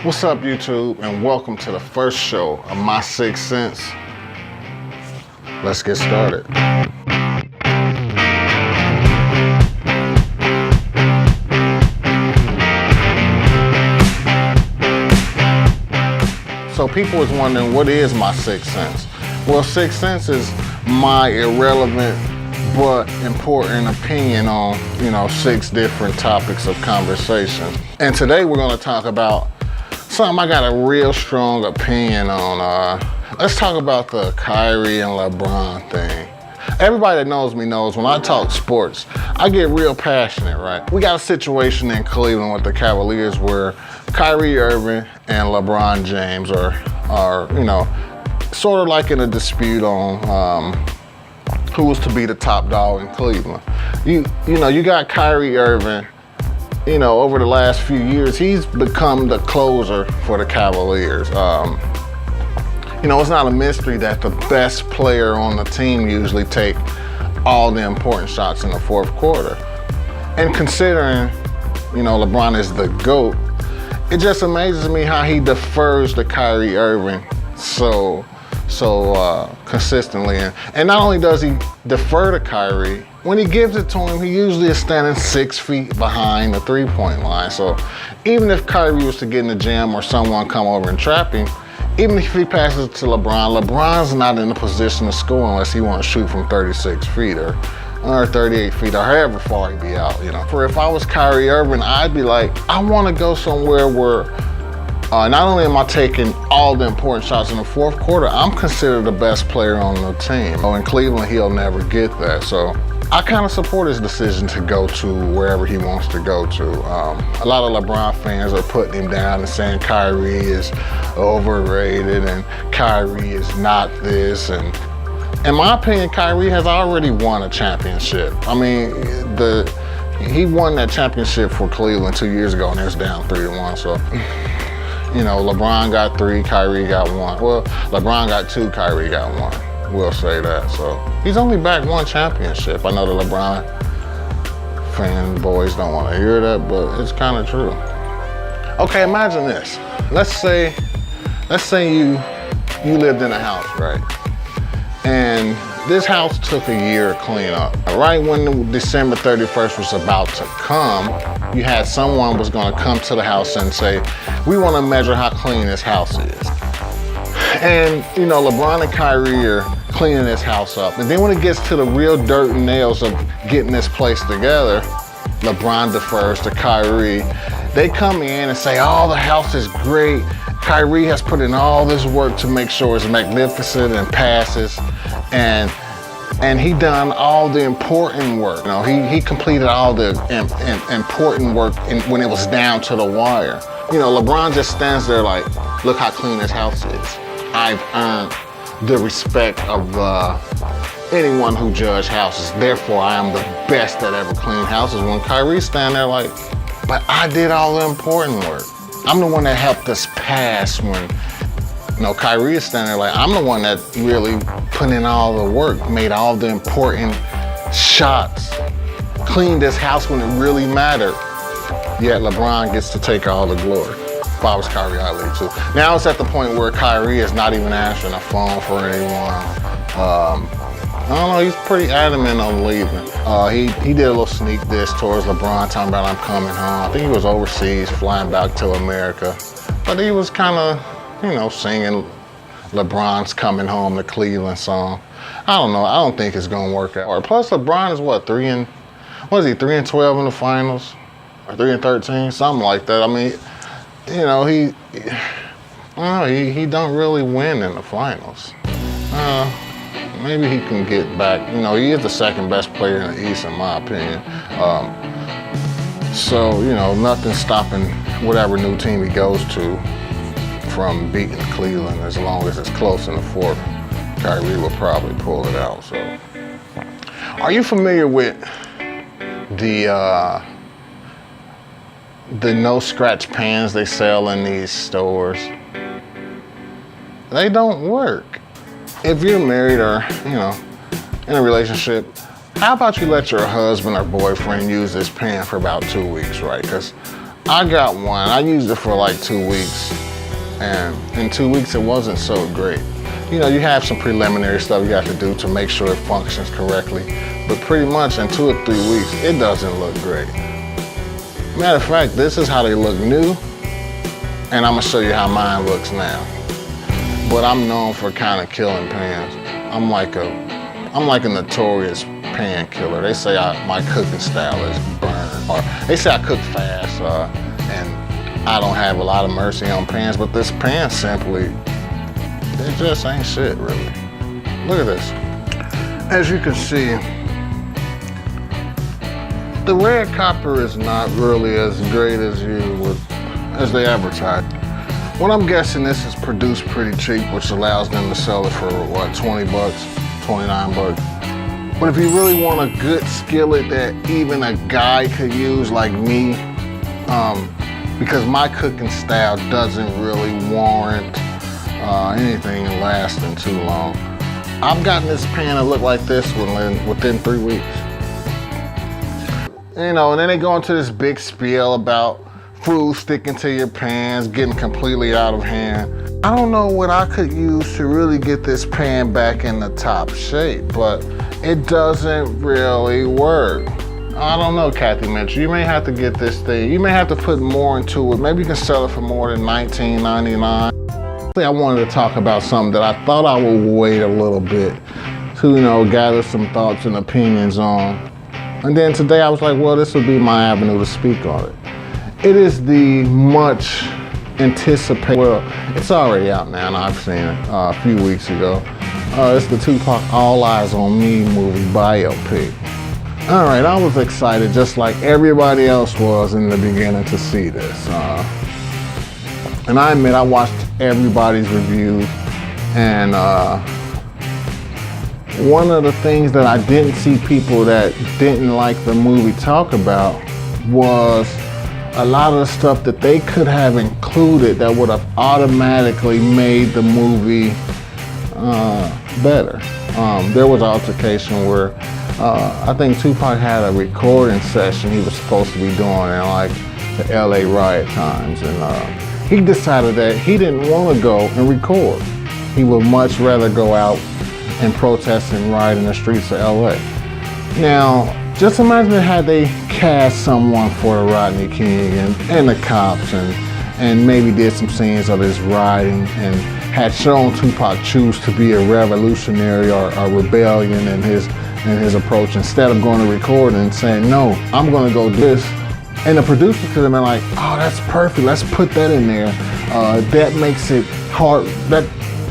What's up, YouTube, and welcome to the first show of My6Cents. Let's get started. So people was wondering, what is My6Cents? Well, 6 cents is my irrelevant but important opinion on, 6 different topics of conversation. And today we're gonna talk about something I got a real strong opinion on. Let's talk about the Kyrie and LeBron thing. Everybody that knows me knows when I talk sports, I get real passionate, right? We got a situation in Cleveland with the Cavaliers where Kyrie Irving and LeBron James are sort of like in a dispute on who was to be the top dog in Cleveland. You got Kyrie Irving. Over the last few years, he's become the closer for the Cavaliers. It's not a mystery that the best player on the team usually take all the important shots in the fourth quarter. And considering, LeBron is the GOAT, it just amazes me how he defers to Kyrie Irving so consistently. And not only does he defer to Kyrie, when he gives it to him, he usually is standing 6 feet behind the three-point line. So even if Kyrie was to get in the gym or someone come over and trap him, even if he passes it to LeBron, LeBron's not in a position to score unless he wants to shoot from 36 feet or 38 feet or however far he'd be out. For if I was Kyrie Irving, I'd be like, I want to go somewhere where not only am I taking all the important shots in the fourth quarter, I'm considered the best player on the team. In Cleveland, he'll never get that. So I kind of support his decision to go to wherever he wants to go to. A lot of LeBron fans are putting him down and saying Kyrie is overrated and Kyrie is not this. And in my opinion, Kyrie has already won a championship. I mean, he won that championship for Cleveland 2 years ago and it was down 3-1. So, LeBron got 3, Kyrie got 1. Well, LeBron got 2, Kyrie got 1. We'll say that. So he's only back 1 championship. I know the LeBron fanboys don't want to hear that, but it's kind of true. Okay, imagine this. Let's say you lived in a house, right? And this house took a year to clean up. Right when December 31st was about to come, you had someone was going to come to the house and say, we want to measure how clean this house is. And, LeBron and Kyrie are cleaning this house up. And then when it gets to the real dirt and nails of getting this place together, LeBron defers to Kyrie. They come in and say, oh, the house is great. Kyrie has put in all this work to make sure it's magnificent and passes. And he done all the important work. He completed all the important work when it was down to the wire. LeBron just stands there like, look how clean this house is. I've earned the respect of anyone who judged houses. Therefore, I am the best that ever cleaned houses. When Kyrie's standing there like, but I did all the important work. I'm the one that helped us pass when, Kyrie is standing there like, I'm the one that really put in all the work, made all the important shots, cleaned this house when it really mattered. Yet LeBron gets to take all the glory. If I was Kyrie, I'd leave too. Now it's at the point where Kyrie is not even answering a phone for anyone. I don't know, he's pretty adamant on leaving. He did a little sneak diss towards LeBron, talking about I'm coming home. I think he was overseas, flying back to America. But he was kind of, singing LeBron's Coming Home to Cleveland song. I don't know, I don't think it's gonna work out. Plus LeBron is 3-12 in the finals? Or 3-13, something like that. I mean, he don't really win in the finals. Maybe he can get back. He is the second best player in the East, in my opinion. So, nothing's stopping whatever new team he goes to from beating Cleveland. As long as it's close in the fourth, Kyrie will probably pull it out. So, are you familiar with the no-scratch pans they sell in these stores? They don't work. If you're married or, in a relationship, how about you let your husband or boyfriend use this pan for about 2 weeks, right? Because I got one. I used it for like 2 weeks, and in 2 weeks it wasn't so great. You know, you have some preliminary stuff you have to do to make sure it functions correctly, but pretty much in 2 or 3 weeks, it doesn't look great. Matter of fact, this is how they look new, and I'm gonna show you how mine looks now. But I'm known for kind of killing pans. I'm like a notorious pan killer. They say my cooking style is burn, or they say I cook fast, and I don't have a lot of mercy on pans, but this pan simply, it just ain't shit, really. Look at this. As you can see, the red copper is not really as great as as they advertise. What I'm guessing, this is produced pretty cheap, which allows them to sell it for what, 20 bucks, 29 bucks. But if you really want a good skillet that even a guy could use like me, because my cooking style doesn't really warrant anything lasting too long. I've gotten this pan to look like this within 3 weeks. You know, and then they go into this big spiel about food sticking to your pans, getting completely out of hand. I don't know what I could use to really get this pan back in the top shape, but it doesn't really work. I don't know, Kathy Mitchell. You may have to get this thing. You may have to put more into it. Maybe you can sell it for more than $19.99. I wanted to talk about something that I thought I would wait a little bit to, you know, gather some thoughts and opinions on. And then today I was like, well, this would be my avenue to speak on it. It is the much anticipated, well, it's already out now and I've seen it a few weeks ago. It's the Tupac All Eyez on Me movie biopic. All right, I was excited just like everybody else was in the beginning to see this. And I admit I watched everybody's reviews, and one of the things that I didn't see people that didn't like the movie talk about was a lot of the stuff that they could have included that would have automatically made the movie better. There was an altercation where I think Tupac had a recording session he was supposed to be doing in like the LA riot times, and he decided that he didn't want to go and record. He would much rather go out and protest and riot in the streets of LA. Now, just imagine had they cast someone for Rodney King and the cops and maybe did some scenes of his rioting and had shown Tupac choose to be a revolutionary or a rebellion in his approach, instead of going to record and saying, no, I'm gonna go do this. And the producers could have been like, oh, that's perfect, let's put that in there. That makes it hard,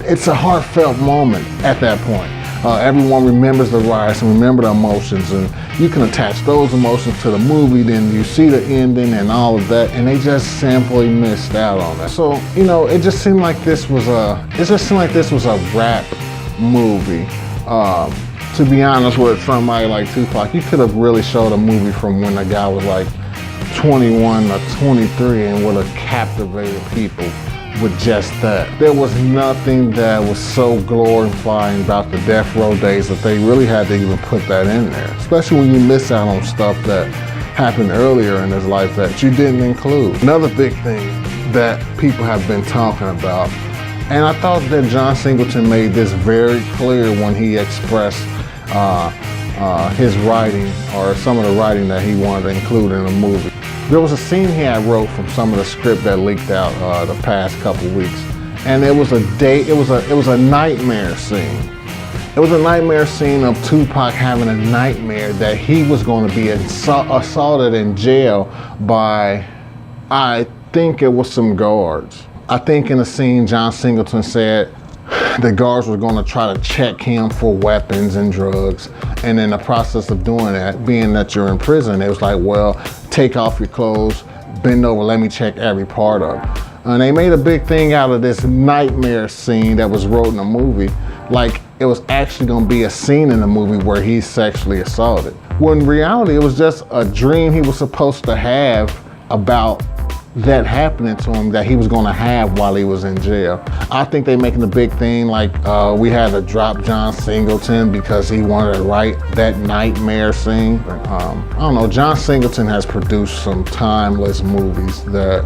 it's a heartfelt moment at that point. Everyone remembers the riots and remember the emotions, and you can attach those emotions to the movie, then you see the ending and all of that, and they just simply missed out on that. So, you know, it just seemed like this was a rap movie. To be honest with somebody like Tupac, you could have really showed a movie from when the guy was like 21 or 23 and would have captivated people with just that. There was nothing that was so glorifying about the death row days that they really had to even put that in there, especially when you miss out on stuff that happened earlier in his life that you didn't include. Another big thing that people have been talking about, and I thought that John Singleton made this very clear when he expressed his writing, or some of the writing that he wanted to include in the movie. There was a scene he had wrote from some of the script that leaked out the past couple weeks, and it was a nightmare scene. It was a nightmare scene of Tupac having a nightmare that he was going to be assaulted in jail by, I think it was some guards. I think in the scene, John Singleton said the guards were going to try to check him for weapons and drugs. And in the process of doing that, being that you're in prison, it was like, well, take off your clothes, bend over, let me check every part of it. And they made a big thing out of this nightmare scene that was wrote in the movie, like it was actually going to be a scene in the movie where he's sexually assaulted. When in reality, it was just a dream he was supposed to have about that happening to him that he was gonna have while he was in jail. I think they making a big thing like we had to drop John Singleton because he wanted to write that nightmare scene. I don't know, John Singleton has produced some timeless movies that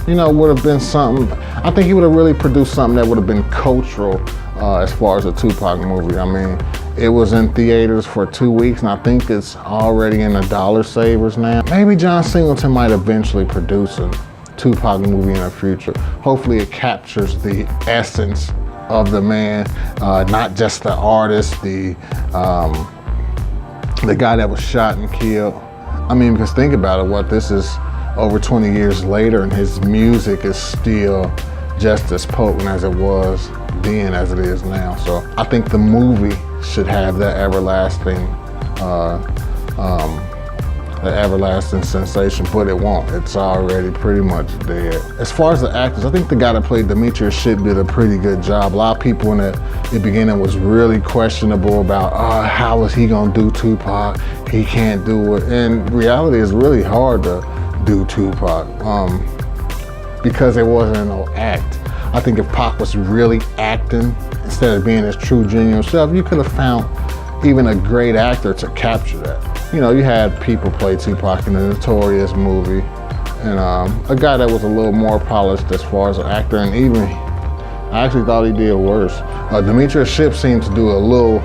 you know, would have been something. I think he would have really produced something that would have been cultural as far as a Tupac movie. I mean, it was in theaters for 2 weeks, and I think it's already in the dollar savers now. Maybe John Singleton might eventually produce a Tupac movie in the future. Hopefully it captures the essence of the man, not just the artist, the guy that was shot and killed. I mean, because think about it, what this is over 20 years later, and his music is still just as potent as it was then as it is now. So I think the movie should have that everlasting sensation, but it won't. It's already pretty much dead. As far as the actors, I think the guy that played Demetrius Shipp did a pretty good job. A lot of people in the beginning was really questionable about how is he gonna do Tupac? He can't do it. And reality is really hard to do Tupac because there wasn't no act. I think if Pac was really acting instead of being his true genuine self, you could have found even a great actor to capture that. You know, you had people play Tupac in the Notorious movie, and a guy that was a little more polished as far as an actor, and even I actually thought he did worse. Demetrius Shipp seemed to do a little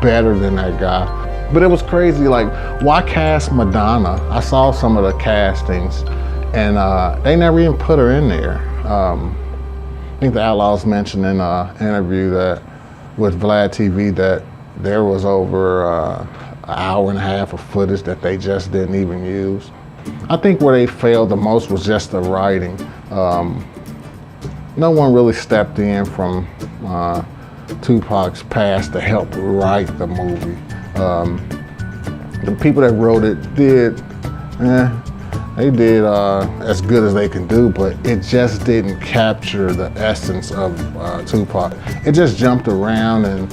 better than that guy. But it was crazy, like, why cast Madonna? I saw some of the castings, and they never even put her in there. I think the Outlaws mentioned in an interview that with Vlad TV that there was over an hour and a half of footage that they just didn't even use. I think where they failed the most was just the writing. No one really stepped in from Tupac's past to help write the movie. The people that wrote it did, they did as good as they can do, but it just didn't capture the essence of Tupac. It just jumped around and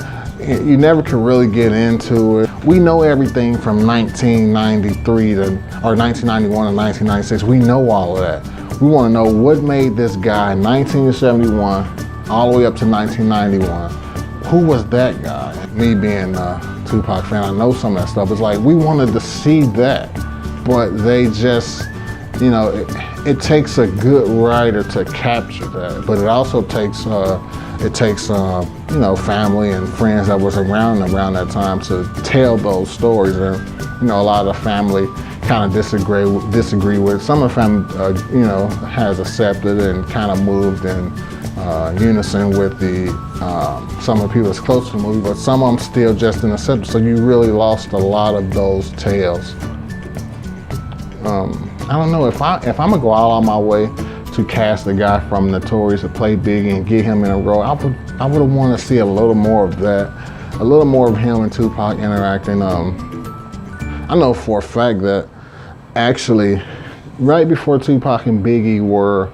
you never could really get into it. We know everything from 1993 to, or 1991 to 1996. We know all of that. We want to know what made this guy in 1971 all the way up to 1991. Who was that guy? Me being a Tupac fan, I know some of that stuff. It's like we wanted to see that, but they just, you know, it takes a good writer to capture that. But it also takes, you know, family and friends that was around that time to tell those stories. And you know, a lot of the family kind of disagree with. Some of the family, you know, has accepted and kind of moved in unison with the some of the people that's close to the movie, but some of them still just in acceptance. So you really lost a lot of those tales. I don't know if I'm gonna go all on my way to cast a guy from Notorious to play Biggie and get him in a role. I would want to see a little more of that, a little more of him and Tupac interacting. I know for a fact that actually, right before Tupac and Biggie were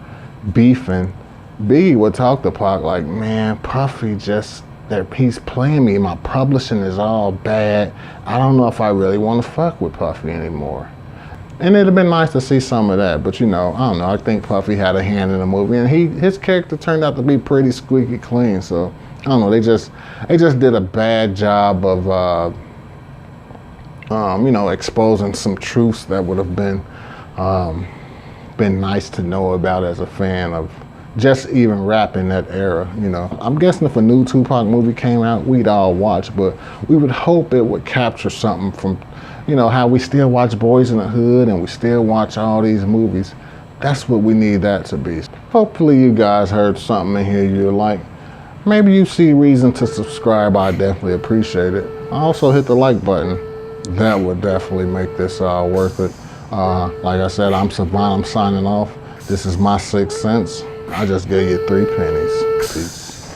beefing, Biggie would talk to Pac like, man, Puffy just, he's playing me. My publishing is all bad. I don't know if I really want to fuck with Puffy anymore. And it'd have been nice to see some of that, but you know, I don't know. I think Puffy had a hand in the movie, and his character turned out to be pretty squeaky clean. So I don't know. They just did a bad job of you know, exposing some truths that would have been nice to know about as a fan of just even rap in that era. You know, I'm guessing if a new Tupac movie came out, we'd all watch, but we would hope it would capture something from, you know, how we still watch Boys in the Hood and we still watch all these movies. That's what we need that to be. Hopefully you guys heard something in here you like. Maybe you see reason to subscribe. I definitely appreciate it. Also hit the like button. That would definitely make this worth it. Like I said, I'm Savon. I'm signing off. This is My 6 Cents. I just gave you 3 pennies. Peace.